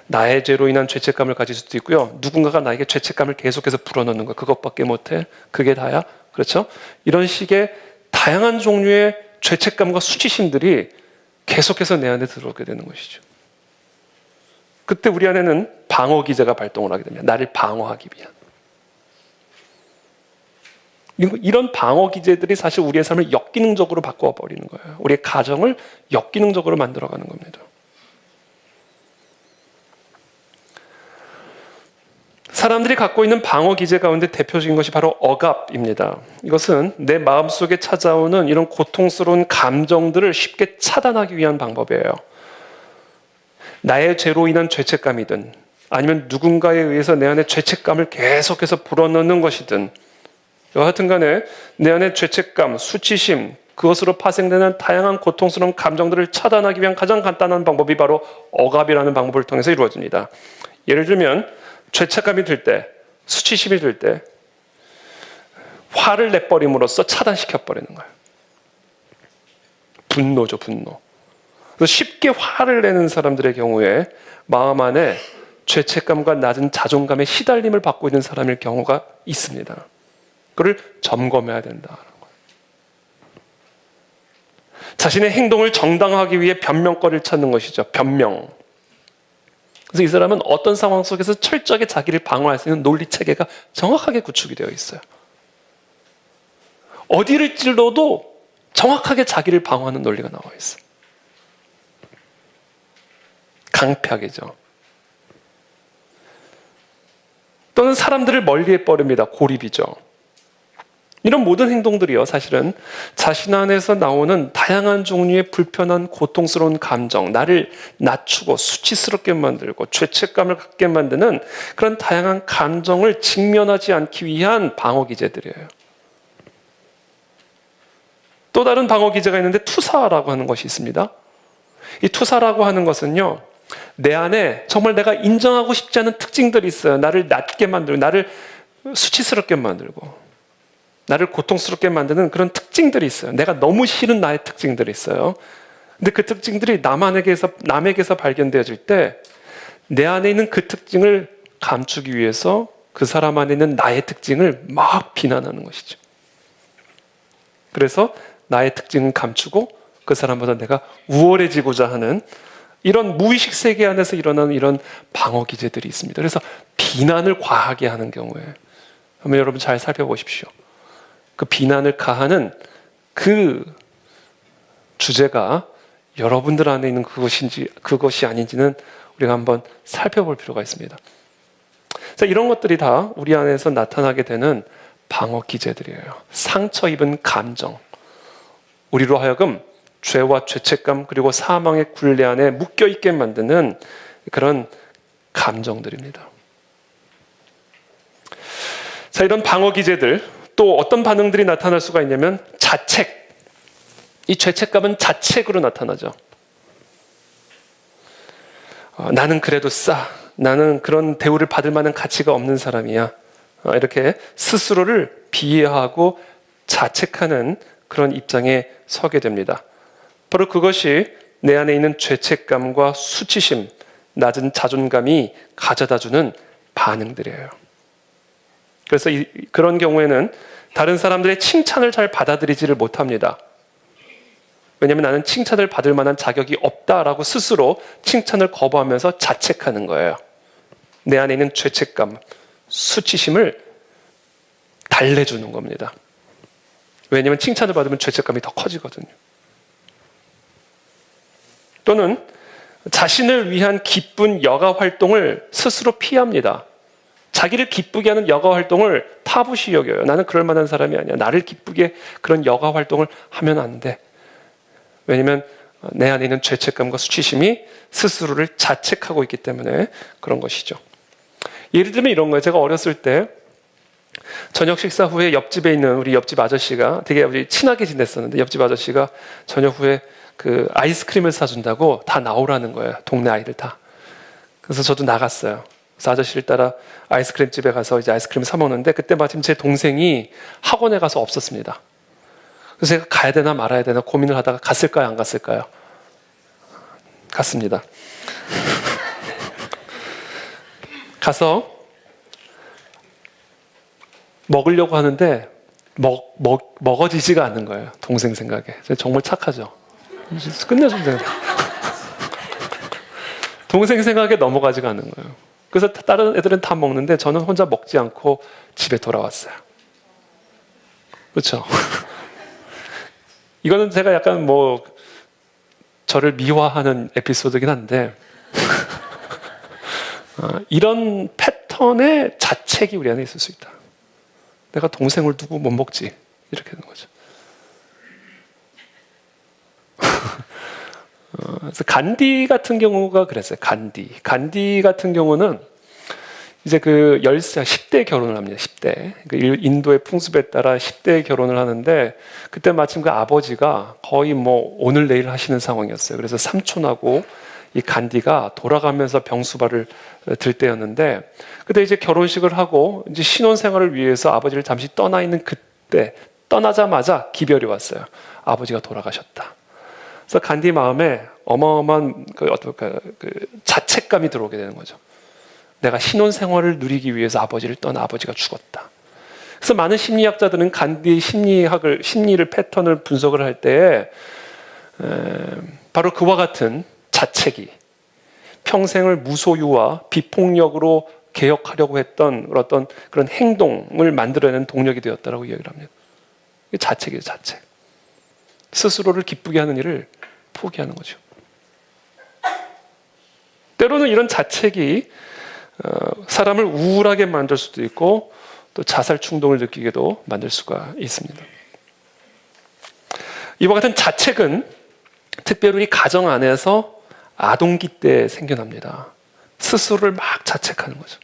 나의 죄로 인한 죄책감을 가질 수도 있고요, 누군가가 나에게 죄책감을 계속해서 불어넣는 거, 그것밖에 못해, 그게 다야, 그렇죠? 이런 식의 다양한 종류의 죄책감과 수치심들이 계속해서 내 안에 들어오게 되는 것이죠. 그때 우리 안에는 방어기제가 발동을 하게 됩니다. 나를 방어하기 위한. 이런 방어기제들이 사실 우리의 삶을 역기능적으로 바꿔버리는 거예요. 우리의 가정을 역기능적으로 만들어가는 겁니다. 사람들이 갖고 있는 방어기제 가운데 대표적인 것이 바로 억압입니다. 이것은 내 마음속에 찾아오는 이런 고통스러운 감정들을 쉽게 차단하기 위한 방법이에요. 나의 죄로 인한 죄책감이든 아니면 누군가에 의해서 내 안에 죄책감을 계속해서 불어넣는 것이든 여하튼 간에 내 안에 죄책감, 수치심, 그것으로 파생되는 다양한 고통스러운 감정들을 차단하기 위한 가장 간단한 방법이 바로 억압이라는 방법을 통해서 이루어집니다. 예를 들면 죄책감이 들 때, 수치심이 들 때 화를 내버림으로써 차단시켜버리는 거예요. 분노죠, 분노. 쉽게 화를 내는 사람들의 경우에 마음 안에 죄책감과 낮은 자존감에 시달림을 받고 있는 사람일 경우가 있습니다. 그걸 점검해야 된다는 거예요. 자신의 행동을 정당화하기 위해 변명거리를 찾는 것이죠. 변명. 그래서 이 사람은 어떤 상황 속에서 철저하게 자기를 방어할 수 있는 논리 체계가 정확하게 구축이 되어 있어요. 어디를 찔러도 정확하게 자기를 방어하는 논리가 나와 있어요. 강팍이죠. 또는 때로는 사람들을 멀리해 버립니다. 고립이죠. 이런 모든 행동들이요, 사실은 자신 안에서 나오는 다양한 종류의 불편한 고통스러운 감정, 나를 낮추고 수치스럽게 만들고 죄책감을 갖게 만드는 그런 다양한 감정을 직면하지 않기 위한 방어 기제들이에요. 또 다른 방어 기제가 있는데 투사라고 하는 것이 있습니다. 이 투사라고 하는 것은요, 내 안에 정말 내가 인정하고 싶지 않은 특징들이 있어요. 나를 낮게 만들고, 나를 수치스럽게 만들고, 나를 고통스럽게 만드는 그런 특징들이 있어요. 내가 너무 싫은 나의 특징들이 있어요. 근데 그 특징들이 남에게서 발견되어질 때 내 안에 있는 그 특징을 감추기 위해서 그 사람 안에 있는 나의 특징을 막 비난하는 것이죠. 그래서 나의 특징은 감추고 그 사람보다 내가 우월해지고자 하는 이런 무의식 세계 안에서 일어나는 이런 방어 기제들이 있습니다. 그래서 비난을 과하게 하는 경우에 한번 여러분 잘 살펴보십시오. 그 비난을 가하는 그 주제가 여러분들 안에 있는 그것이 아닌지는 우리가 한번 살펴볼 필요가 있습니다. 자, 이런 것들이 다 우리 안에서 나타나게 되는 방어 기제들이에요. 상처 입은 감정, 우리로 하여금 죄와 죄책감 그리고 사망의 굴레 안에 묶여있게 만드는 그런 감정들입니다. 자, 이런 방어 기제들, 또 어떤 반응들이 나타날 수가 있냐면 자책. 이 죄책감은 자책으로 나타나죠. 나는 그래도 나는 그런 대우를 받을 만한 가치가 없는 사람이야. 이렇게 스스로를 비하하고 자책하는 그런 입장에 서게 됩니다. 바로 그것이 내 안에 있는 죄책감과 수치심, 낮은 자존감이 가져다주는 반응들이에요. 그래서 그런 경우에는 다른 사람들의 칭찬을 잘 받아들이지를 못합니다. 왜냐하면 나는 칭찬을 받을 만한 자격이 없다라고 스스로 칭찬을 거부하면서 자책하는 거예요. 내 안에 있는 죄책감, 수치심을 달래주는 겁니다. 왜냐하면 칭찬을 받으면 죄책감이 더 커지거든요. 또는 자신을 위한 기쁜 여가 활동을 스스로 피합니다. 자기를 기쁘게 하는 여가 활동을 타부시 여겨요. 나는 그럴 만한 사람이 아니야. 나를 기쁘게 그런 여가 활동을 하면 안 돼. 왜냐하면 내 안에 있는 죄책감과 수치심이 스스로를 자책하고 있기 때문에 그런 것이죠. 예를 들면 이런 거예요. 제가 어렸을 때 저녁 식사 후에 옆집에 있는 우리 옆집 아저씨가 되게 우리 친하게 지냈었는데 옆집 아저씨가 저녁 후에 그 아이스크림을 사준다고 다 나오라는 거예요. 동네 아이들 다. 그래서 저도 나갔어요. 그래서 아저씨를 따라 아이스크림 집에 가서 이제 아이스크림을 사 먹는데 그때 마침 제 동생이 학원에 가서 없었습니다. 그래서 제가 가야 되나 말아야 되나 고민을 하다가 갔을까요, 안 갔을까요? 갔습니다. 가서 먹으려고 하는데 먹어지지가 않는 거예요. 동생 생각에. 정말 착하죠. 끝내주면 돼요. 동생 생각에 넘어가지가 않는 거예요. 그래서 다른 애들은 다 먹는데 저는 혼자 먹지 않고 집에 돌아왔어요. 그렇죠? 이거는 제가 약간 저를 미화하는 에피소드긴 한데 이런 패턴의 자책이 우리 안에 있을 수 있다. 내가 동생을 두고 못 먹지. 이렇게 되는 거죠. 그래서 간디 같은 경우가 그랬어요. 간디 같은 경우는 이제 그 10대 결혼을 합니다. 10대. 인도의 풍습에 따라 10대 결혼을 하는데 그때 마침 그 아버지가 거의 오늘 내일 하시는 상황이었어요. 그래서 삼촌하고 이 간디가 돌아가면서 병수발을 들 때였는데 그때 이제 결혼식을 하고 이제 신혼생활을 위해서 아버지를 잠시 떠나 있는 그때 떠나자마자 기별이 왔어요. 아버지가 돌아가셨다. 그래서 간디 마음에 어마어마한 그 자책감이 들어오게 되는 거죠. 내가 신혼생활을 누리기 위해서 아버지를 떠나 아버지가 죽었다. 그래서 많은 심리학자들은 간디의 심리를 패턴을 분석을 할 때 바로 그와 같은 자책이 평생을 무소유와 비폭력으로 개혁하려고 했던 어떤 그런 행동을 만들어내는 동력이 되었다고 이야기를 합니다. 자책이에요, 자책. 스스로를 기쁘게 하는 일을 포기하는 거죠. 때로는 이런 자책이 사람을 우울하게 만들 수도 있고 또 자살 충동을 느끼게도 만들 수가 있습니다. 이와 같은 자책은 특별히 우리 가정 안에서 아동기 때 생겨납니다. 스스로를 막 자책하는 거죠.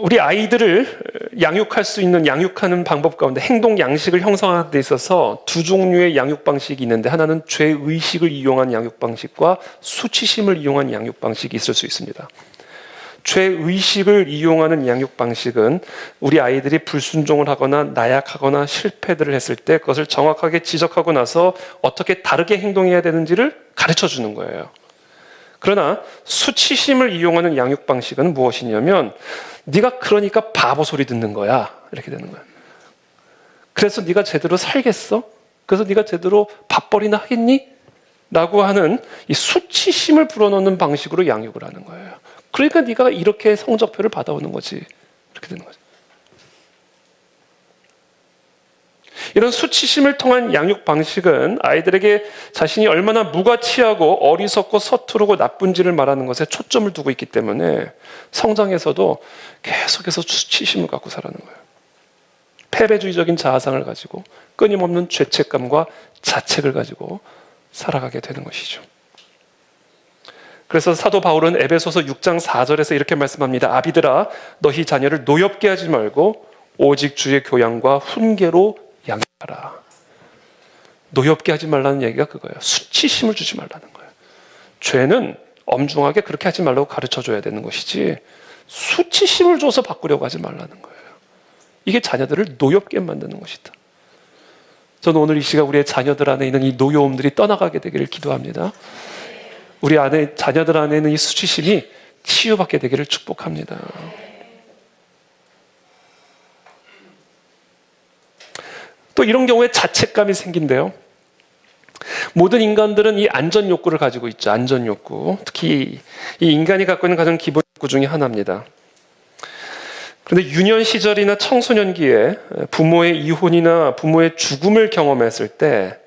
우리 아이들을 양육할 수 있는 양육하는 방법 가운데 행동 양식을 형성하는 데 있어서 두 종류의 양육 방식이 있는데, 하나는 죄의식을 이용한 양육 방식과 수치심을 이용한 양육 방식이 있을 수 있습니다. 죄의식을 이용하는 양육 방식은 우리 아이들이 불순종을 하거나 나약하거나 실패들을 했을 때 그것을 정확하게 지적하고 나서 어떻게 다르게 행동해야 되는지를 가르쳐 주는 거예요. 그러나 수치심을 이용하는 양육 방식은 무엇이냐면, 네가 그러니까 바보 소리 듣는 거야, 이렇게 되는 거야. 그래서 네가 제대로 살겠어? 그래서 네가 제대로 밥벌이나 하겠니? 라고 하는 이 수치심을 불어넣는 방식으로 양육을 하는 거예요. 그러니까 네가 이렇게 성적표를 받아오는 거지, 이렇게 되는 거죠. 이런 수치심을 통한 양육 방식은 아이들에게 자신이 얼마나 무가치하고 어리석고 서투르고 나쁜지를 말하는 것에 초점을 두고 있기 때문에 성장에서도 계속해서 수치심을 갖고 살아가는 거예요. 패배주의적인 자아상을 가지고 끊임없는 죄책감과 자책을 가지고 살아가게 되는 것이죠. 그래서 사도 바울은 에베소서 6장 4절에서 이렇게 말씀합니다. 아비들아, 너희 자녀를 노엽게 하지 말고 오직 주의 교양과 훈계로 양육하라. 노엽게 하지 말라는 얘기가 그거예요. 수치심을 주지 말라는 거예요. 죄는 엄중하게 그렇게 하지 말라고 가르쳐줘야 되는 것이지 수치심을 줘서 바꾸려고 하지 말라는 거예요. 이게 자녀들을 노엽게 만드는 것이다. 저는 오늘 이 시간 우리의 자녀들 안에 있는 이 노여움들이 떠나가게 되기를 기도합니다. 우리 안에, 자녀들 안에 있는 이 수치심이 치유받게 되기를 축복합니다. 또 이런 경우에 자책감이 생긴대요. 모든 인간들은 이 안전 욕구를 가지고 있죠. 안전 욕구. 특히 이 인간이 갖고 있는 가장 기본 욕구 중에 하나입니다. 그런데 유년 시절이나 청소년기에 부모의 이혼이나 부모의 죽음을 경험했을 때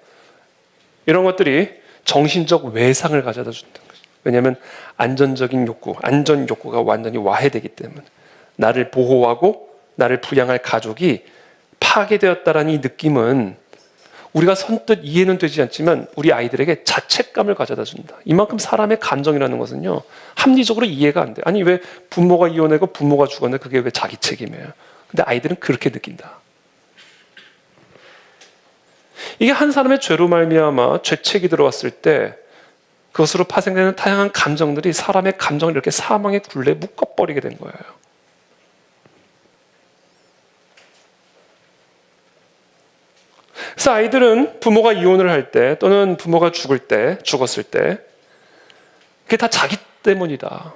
이런 것들이 정신적 외상을 가져다 준다는 거죠. 왜냐하면 안전적인 욕구, 안전 욕구가 완전히 와해되기 때문에 나를 보호하고 나를 부양할 가족이 파괴되었다라는 이 느낌은 우리가 선뜻 이해는 되지 않지만 우리 아이들에게 자책감을 가져다 준다. 이만큼 사람의 감정이라는 것은요, 합리적으로 이해가 안 돼. 아니, 왜 부모가 이혼하고 부모가 죽었는데 그게 왜 자기 책임이에요? 근데 아이들은 그렇게 느낀다. 이게 한 사람의 죄로 말미암아 죄책이 들어왔을 때 그것으로 파생되는 다양한 감정들이 사람의 감정을 이렇게 사망의 굴레에 묶어버리게 된 거예요. 그래서 아이들은 부모가 이혼을 할 때 또는 부모가 죽었을 때 그게 다 자기 때문이다.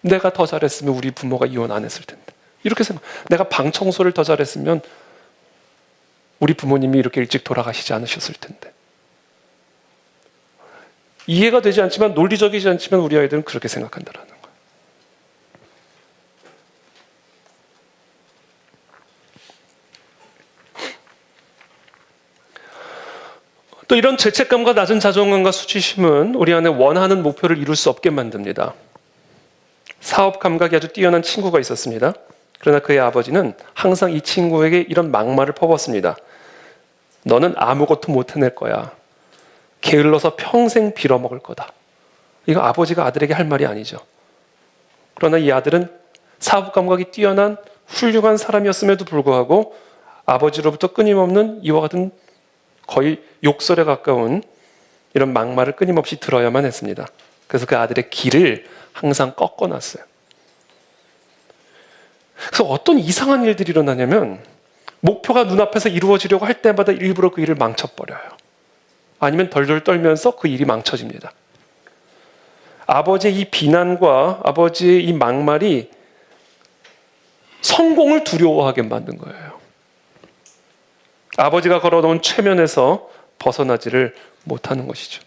내가 더 잘했으면 우리 부모가 이혼 안 했을 텐데. 이렇게 생각. 내가 방 청소를 더 잘했으면 우리 부모님이 이렇게 일찍 돌아가시지 않으셨을 텐데. 이해가 되지 않지만, 논리적이지 않지만 우리 아이들은 그렇게 생각한다라는 거예요. 또 이런 죄책감과 낮은 자존감과 수치심은 우리 안에 원하는 목표를 이룰 수 없게 만듭니다. 사업 감각이 아주 뛰어난 친구가 있었습니다. 그러나 그의 아버지는 항상 이 친구에게 이런 막말을 퍼붓습니다. 너는 아무것도 못 해낼 거야. 게을러서 평생 빌어먹을 거다. 이거 아버지가 아들에게 할 말이 아니죠. 그러나 이 아들은 사업 감각이 뛰어난 훌륭한 사람이었음에도 불구하고 아버지로부터 끊임없는 이와 같은 거의 욕설에 가까운 이런 막말을 끊임없이 들어야만 했습니다. 그래서 그 아들의 길을 항상 꺾어놨어요. 그래서 어떤 이상한 일들이 일어나냐면 목표가 눈앞에서 이루어지려고 할 때마다 일부러 그 일을 망쳐버려요. 아니면 덜덜 떨면서 그 일이 망쳐집니다. 아버지의 이 비난과 아버지의 이 막말이 성공을 두려워하게 만든 거예요. 아버지가 걸어놓은 최면에서 벗어나지를 못하는 것이죠.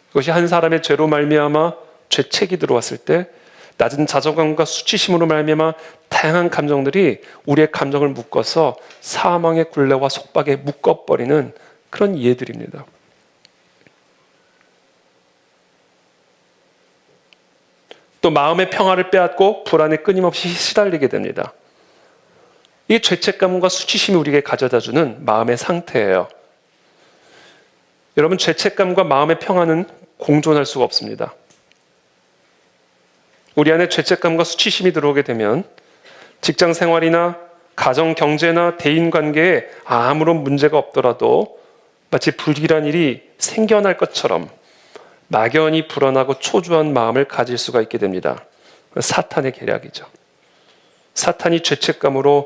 이것이 한 사람의 죄로 말미암아 죄책이 들어왔을 때 낮은 자존감과 수치심으로 말미암아 다양한 감정들이 우리의 감정을 묶어서 사망의 굴레와 속박에 묶어버리는 그런 예들입니다. 또 마음의 평화를 빼앗고 불안에 끊임없이 시달리게 됩니다. 이 죄책감과 수치심이 우리에게 가져다주는 마음의 상태예요. 여러분, 죄책감과 마음의 평화는 공존할 수가 없습니다. 우리 안에 죄책감과 수치심이 들어오게 되면 직장 생활이나 가정 경제나 대인 관계에 아무런 문제가 없더라도 마치 불길한 일이 생겨날 것처럼 막연히 불안하고 초조한 마음을 가질 수가 있게 됩니다. 사탄의 계략이죠. 사탄이 죄책감으로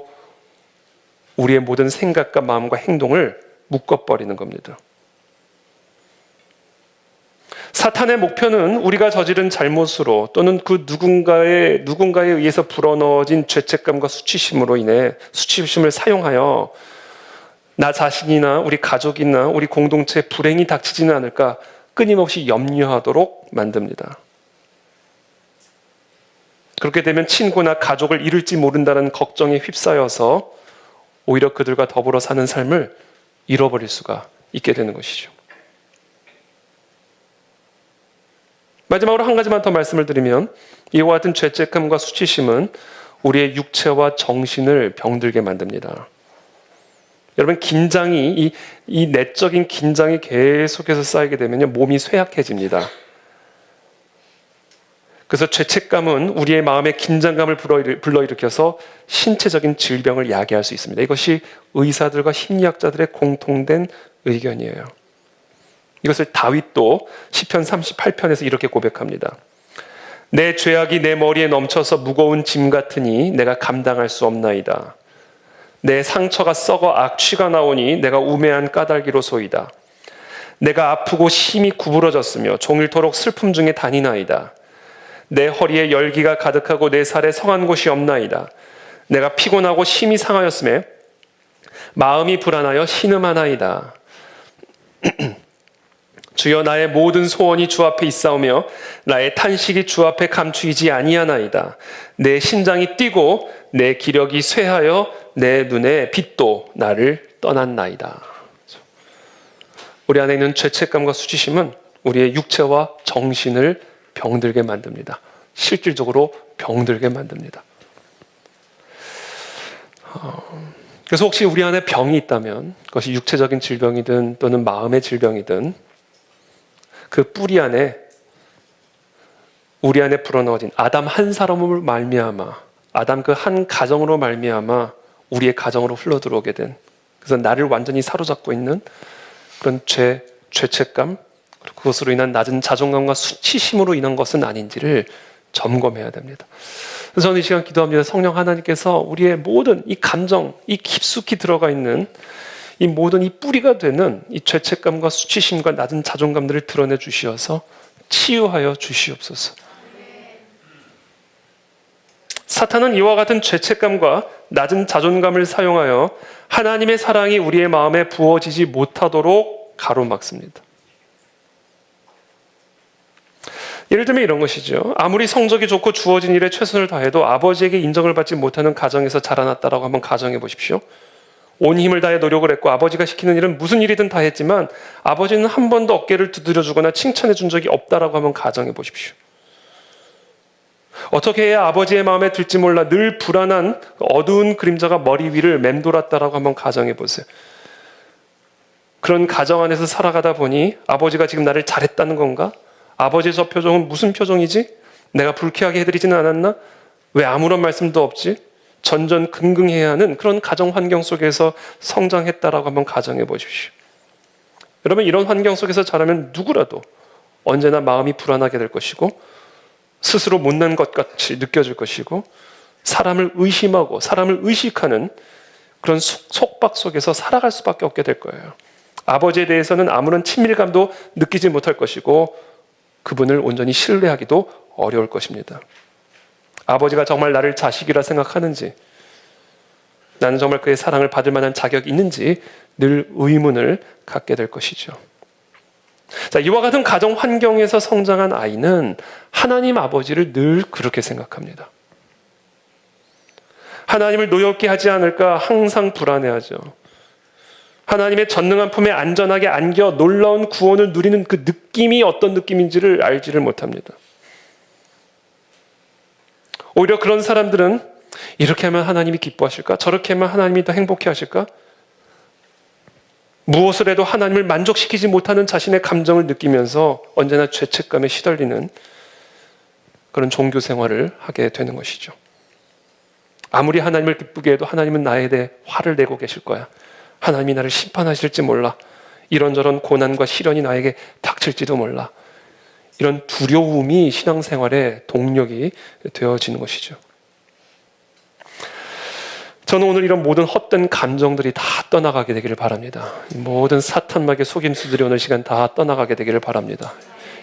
우리의 모든 생각과 마음과 행동을 묶어버리는 겁니다. 사탄의 목표는 우리가 저지른 잘못으로 또는 그 누군가에 의해서 불어넣어진 죄책감과 수치심으로 인해 수치심을 사용하여 나 자신이나 우리 가족이나 우리 공동체에 불행이 닥치지는 않을까 끊임없이 염려하도록 만듭니다. 그렇게 되면 친구나 가족을 잃을지 모른다는 걱정에 휩싸여서 오히려 그들과 더불어 사는 삶을 잃어버릴 수가 있게 되는 것이죠. 마지막으로 한 가지만 더 말씀을 드리면 이와 같은 죄책감과 수치심은 우리의 육체와 정신을 병들게 만듭니다. 여러분, 긴장이 이 내적인 긴장이 계속해서 쌓이게 되면요, 몸이 쇠약해집니다. 그래서 죄책감은 우리의 마음에 긴장감을 불러일으켜서 신체적인 질병을 야기할 수 있습니다. 이것이 의사들과 심리학자들의 공통된 의견이에요. 이것을 다윗도 시편 38편에서 이렇게 고백합니다. 내 죄악이 내 머리에 넘쳐서 무거운 짐 같으니 내가 감당할 수 없나이다. 내 상처가 썩어 악취가 나오니 내가 우매한 까닭이로소이다. 내가 아프고 심히 구부러졌으며 종일토록 슬픔 중에 다니나이다. 내 허리에 열기가 가득하고 내 살에 성한 곳이 없나이다. 내가 피곤하고 심히 상하였음에 마음이 불안하여 신음하나이다. 주여, 나의 모든 소원이 주 앞에 있사오며 나의 탄식이 주 앞에 감추이지 아니하나이다. 내 심장이 뛰고 내 기력이 쇠하여 내 눈에 빛도 나를 떠났나이다. 우리 안에 있는 죄책감과 수치심은 우리의 육체와 정신을 병들게 만듭니다. 실질적으로 병들게 만듭니다. 그래서 혹시 우리 안에 병이 있다면 그것이 육체적인 질병이든 또는 마음의 질병이든 그 뿌리 안에 우리 안에 불어넣어진 아담 한 사람으로 말미암아 아담 그 한 가정으로 말미암아 우리의 가정으로 흘러들어오게 된, 그래서 나를 완전히 사로잡고 있는 그런 죄책감, 그것으로 인한 낮은 자존감과 수치심으로 인한 것은 아닌지를 점검해야 됩니다. 그래서 저는 이 시간 기도합니다. 성령 하나님께서 우리의 모든 이 감정, 이 깊숙이 들어가 있는 이 모든 이 뿌리가 되는 이 죄책감과 수치심과 낮은 자존감들을 드러내 주시어서 치유하여 주시옵소서. 사탄은 이와 같은 죄책감과 낮은 자존감을 사용하여 하나님의 사랑이 우리의 마음에 부어지지 못하도록 가로막습니다. 예를 들면 이런 것이죠. 아무리 성적이 좋고 주어진 일에 최선을 다해도 아버지에게 인정을 받지 못하는 가정에서 자라났다라고 한번 가정해 보십시오. 온 힘을 다해 노력을 했고 아버지가 시키는 일은 무슨 일이든 다 했지만 아버지는 한 번도 어깨를 두드려주거나 칭찬해 준 적이 없다라고 한번 가정해 보십시오. 어떻게 해야 아버지의 마음에 들지 몰라 늘 불안한 어두운 그림자가 머리 위를 맴돌았다라고 한번 가정해 보세요. 그런 가정 안에서 살아가다 보니 아버지가 지금 나를 잘했다는 건가? 아버지의 저 표정은 무슨 표정이지? 내가 불쾌하게 해드리지는 않았나? 왜 아무런 말씀도 없지? 전전긍긍해야 하는 그런 가정 환경 속에서 성장했다라고 한번 가정해 보십시오. 여러분, 이런 환경 속에서 자라면 누구라도 언제나 마음이 불안하게 될 것이고 스스로 못난 것 같이 느껴질 것이고 사람을 의심하고 사람을 의식하는 그런 속박 속에서 살아갈 수밖에 없게 될 거예요. 아버지에 대해서는 아무런 친밀감도 느끼지 못할 것이고 그분을 온전히 신뢰하기도 어려울 것입니다. 아버지가 정말 나를 자식이라 생각하는지, 나는 정말 그의 사랑을 받을 만한 자격이 있는지 늘 의문을 갖게 될 것이죠. 자, 이와 같은 가정 환경에서 성장한 아이는 하나님 아버지를 늘 그렇게 생각합니다. 하나님을 노엽게 하지 않을까 항상 불안해하죠. 하나님의 전능한 품에 안전하게 안겨 놀라운 구원을 누리는 그 느낌이 어떤 느낌인지를 알지를 못합니다. 오히려 그런 사람들은 이렇게 하면 하나님이 기뻐하실까? 저렇게 하면 하나님이 더 행복해 하실까? 무엇을 해도 하나님을 만족시키지 못하는 자신의 감정을 느끼면서 언제나 죄책감에 시달리는 그런 종교 생활을 하게 되는 것이죠. 아무리 하나님을 기쁘게 해도 하나님은 나에 대해 화를 내고 계실 거야. 하나님이 나를 심판하실지 몰라. 이런저런 고난과 시련이 나에게 닥칠지도 몰라. 이런 두려움이 신앙생활의 동력이 되어지는 것이죠. 저는 오늘 이런 모든 헛된 감정들이 다 떠나가게 되기를 바랍니다. 모든 사탄막의 속임수들이 오늘 시간 다 떠나가게 되기를 바랍니다.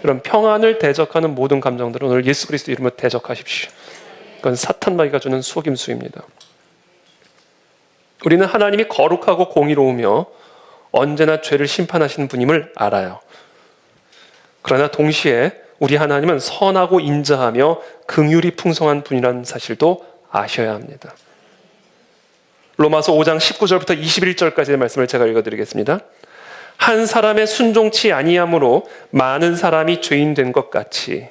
이런 평안을 대적하는 모든 감정들은 오늘 예수 그리스도 이름으로 대적하십시오. 그건 사탄마귀가 주는 속임수입니다. 우리는 하나님이 거룩하고 공의로우며 언제나 죄를 심판하시는 분임을 알아요. 그러나 동시에 우리 하나님은 선하고 인자하며 긍휼이 풍성한 분이라는 사실도 아셔야 합니다. 로마서 5장 19절부터 21절까지의 말씀을 제가 읽어드리겠습니다. 한 사람의 순종치 아니함으로 많은 사람이 죄인 된 것 같이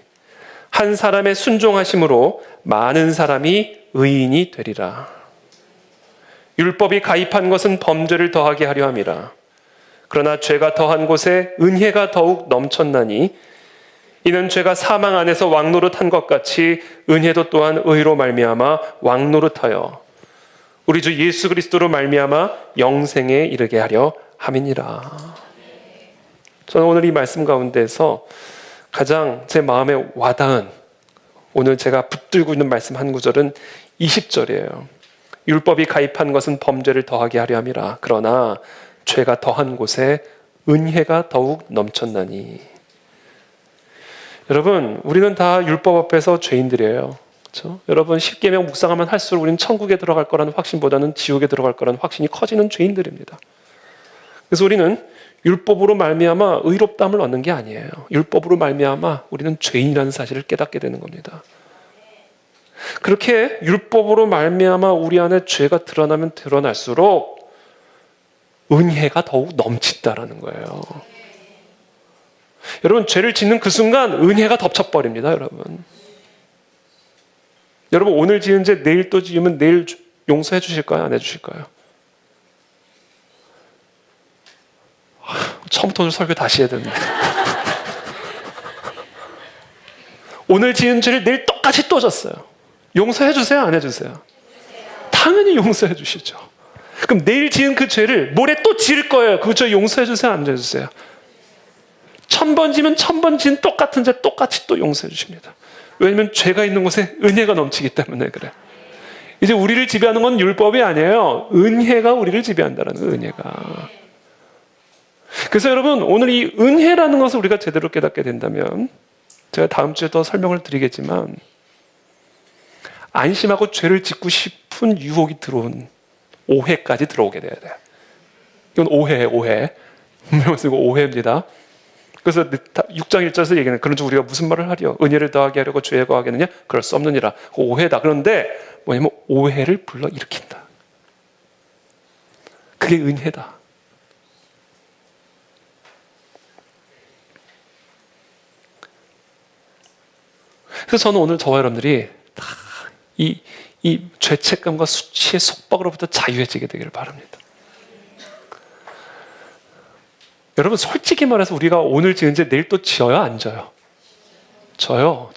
한 사람의 순종하심으로 많은 사람이 의인이 되리라. 율법이 가입한 것은 범죄를 더하게 하려 함이라. 그러나 죄가 더한 곳에 은혜가 더욱 넘쳤나니 이는 죄가 사망 안에서 왕노릇한 것 같이 은혜도 또한 의로 말미암아 왕노릇하여 우리 주 예수 그리스도로 말미암아 영생에 이르게 하려 함이니라. 저는 오늘 이 말씀 가운데서 가장 제 마음에 와닿은 오늘 제가 붙들고 있는 말씀 한 구절은 20절이에요. 율법이 가입한 것은 범죄를 더하게 하려 함이라. 그러나 죄가 더한 곳에 은혜가 더욱 넘쳤나니. 여러분, 우리는 다 율법 앞에서 죄인들이에요. 그렇죠? 여러분, 십계명 묵상하면 할수록 우리는 천국에 들어갈 거라는 확신보다는 지옥에 들어갈 거라는 확신이 커지는 죄인들입니다. 그래서 우리는 율법으로 말미암아 의롭다함을 얻는 게 아니에요. 율법으로 말미암아 우리는 죄인이라는 사실을 깨닫게 되는 겁니다. 그렇게 율법으로 말미암아 우리 안에 죄가 드러나면 드러날수록 은혜가 더욱 넘친다라는 거예요. 여러분, 죄를 짓는 그 순간 은혜가 덮쳐버립니다. 여러분 오늘 지은 죄 내일 또 지으면 내일 용서해 주실까요? 안 해주실까요? 처음부터 오늘 설교 다시 해야 되는데. 오늘 지은 죄를 내일 똑같이 또 졌어요. 용서해 주세요? 안 해주세요? 당연히 용서해 주시죠. 그럼 내일 지은 그 죄를 모레 또 지을 거예요. 그 죄 용서해 주세요? 안 해주세요? 1000번 지면 1000번 지은 똑같은 죄 똑같이 또 용서해 주십니다. 왜냐하면 죄가 있는 곳에 은혜가 넘치기 때문에 그래. 이제 우리를 지배하는 건 율법이 아니에요. 은혜가 우리를 지배한다는 거예요. 은혜가. 그래서 여러분 오늘 이 은혜라는 것을 우리가 제대로 깨닫게 된다면 제가 다음 주에 더 설명을 드리겠지만 안심하고 죄를 짓고 싶은 유혹이 들어온 오해까지 들어오게 돼야 돼요. 이건 오해예요. 오해. 분명히 쓰고 오해입니다. 그래서 6장 1절에서 얘기하는 그런 줄 우리가 무슨 말을 하려? 은혜를 더하게 하려고 죄에 거하겠느냐? 그럴 수 없느니라. 오해다. 그런데 뭐냐면 오해를 불러일으킨다. 그게 은혜다. 그래서 저는 오늘 저와 여러분들이 다 이 죄책감과 수치의 속박으로부터 자유해지게 되기를 바랍니다. 여러분 솔직히 말해서 우리가 오늘 지은 죄 내일 또 지어요? 안 져요? 져요.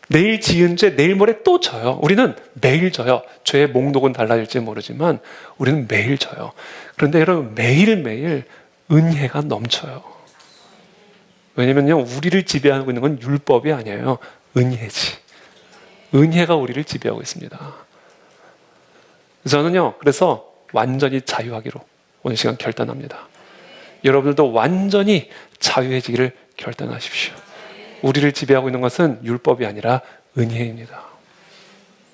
내일 지은 죄 내일 모레 또 져요. 우리는 매일 져요. 죄의 목록은 달라질지 모르지만 우리는 매일 져요. 그런데 여러분 매일매일 은혜가 넘쳐요. 왜냐면요 우리를 지배하고 있는 건 율법이 아니에요. 은혜지. 은혜가 우리를 지배하고 있습니다. 저는요 그래서 완전히 자유하기로 오늘 시간 결단합니다. 여러분들도 완전히 자유해지기를 결단하십시오. 우리를 지배하고 있는 것은 율법이 아니라 은혜입니다.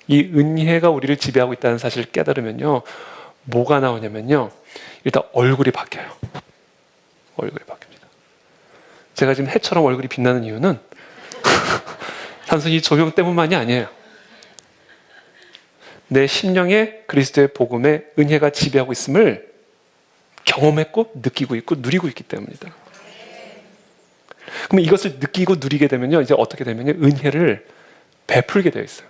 이 은혜가 우리를 지배하고 있다는 사실을 깨달으면요 뭐가 나오냐면요 일단 얼굴이 바뀌어요. 얼굴이 바뀝니다. 제가 지금 해처럼 얼굴이 빛나는 이유는 단순히 조명 때문만이 아니에요. 내 심령에 그리스도의 복음의 은혜가 지배하고 있음을 경험했고 느끼고 있고 누리고 있기 때문입니다. 그럼 이것을 느끼고 누리게 되면요 이제 어떻게 되면요 은혜를 베풀게 되어 있어요.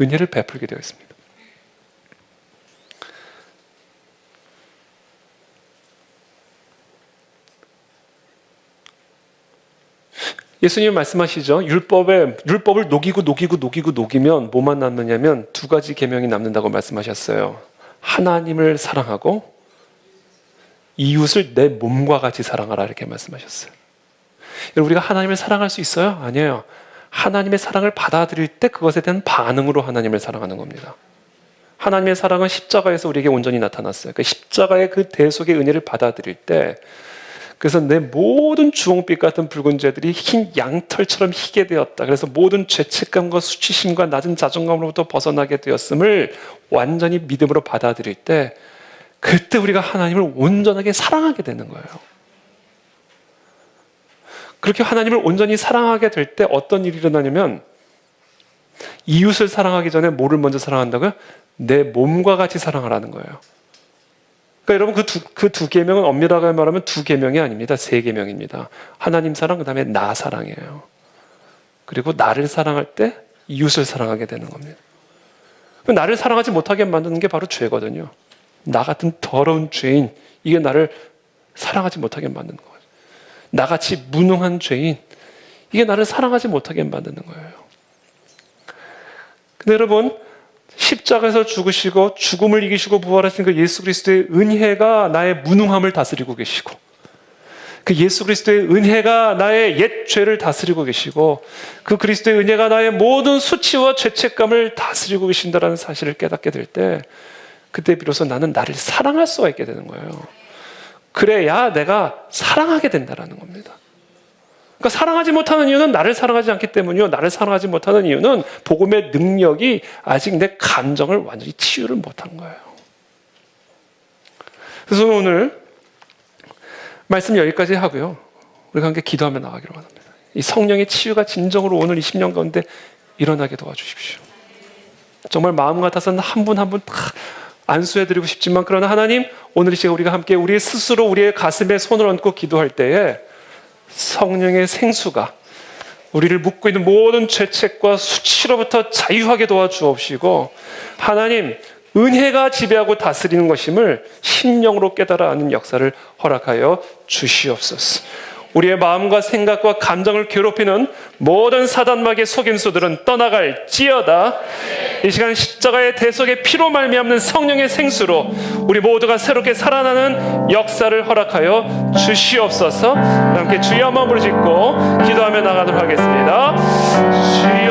은혜를 베풀게 되어 있습니다. 예수님 말씀하시죠. 율법을 녹이면 뭐만 남느냐면 두 가지 계명이 남는다고 말씀하셨어요. 하나님을 사랑하고 이웃을 내 몸과 같이 사랑하라 이렇게 말씀하셨어요. 여러분, 우리가 하나님을 사랑할 수 있어요? 아니에요. 하나님의 사랑을 받아들일 때 그것에 대한 반응으로 하나님을 사랑하는 겁니다. 하나님의 사랑은 십자가에서 우리에게 온전히 나타났어요. 그 십자가의 그 대속의 은혜를 받아들일 때, 그래서 내 모든 주홍빛 같은 붉은 죄들이 흰 양털처럼 희게 되었다. 그래서 모든 죄책감과 수치심과 낮은 자존감으로부터 벗어나게 되었음을 완전히 믿음으로 받아들일 때, 그때 우리가 하나님을 온전하게 사랑하게 되는 거예요. 그렇게 하나님을 온전히 사랑하게 될 때 어떤 일이 일어나냐면, 이웃을 사랑하기 전에 뭐를 먼저 사랑한다고요? 내 몸과 같이 사랑하라는 거예요. 그러니까 여러분, 그 두 계명은 엄밀하게 말하면 두 계명이 아닙니다. 세 계명입니다. 하나님 사랑, 그 다음에 나 사랑이에요. 그리고 나를 사랑할 때 이웃을 사랑하게 되는 겁니다. 나를 사랑하지 못하게 만드는 게 바로 죄거든요. 나 같은 더러운 죄인, 이게 나를 사랑하지 못하게 만드는 거예요. 나같이 무능한 죄인, 이게 나를 사랑하지 못하게 만드는 거예요. 근데 여러분, 십자가에서 죽으시고 죽음을 이기시고 부활하신 그 예수 그리스도의 은혜가 나의 무능함을 다스리고 계시고, 그 예수 그리스도의 은혜가 나의 옛 죄를 다스리고 계시고, 그 그리스도의 은혜가 나의 모든 수치와 죄책감을 다스리고 계신다는 사실을 깨닫게 될 때, 그때 비로소 나는 나를 사랑할 수가 있게 되는 거예요. 그래야 내가 사랑하게 된다는 겁니다. 그러니까 사랑하지 못하는 이유는 나를 사랑하지 않기 때문이요. 나를 사랑하지 못하는 이유는 복음의 능력이 아직 내 감정을 완전히 치유를 못한 거예요. 그래서 오늘 말씀 여기까지 하고요. 우리가 함께 기도하며 나가기로 합니다. 이 성령의 치유가 진정으로 오늘 20년 가운데 일어나게 도와주십시오. 정말 마음 같아서는 한 분 한 분 다 안수해드리고 싶지만, 그러나 하나님, 오늘 이 시간 우리가 함께 우리 스스로 우리의 가슴에 손을 얹고 기도할 때에 성령의 생수가 우리를 묶고 있는 모든 죄책과 수치로부터 자유하게 도와주옵시고, 하나님, 은혜가 지배하고 다스리는 것임을 심령으로 깨달아 아는 역사를 허락하여 주시옵소서. 우리의 마음과 생각과 감정을 괴롭히는 모든 사단마귀의 속임수들은 떠나갈지어다. 이 시간 십자가의 대속의 피로 말미암는 성령의 생수로 우리 모두가 새롭게 살아나는 역사를 허락하여 주시옵소서. 함께 주여 한번 부르짖고 기도하며 나가도록 하겠습니다. 주여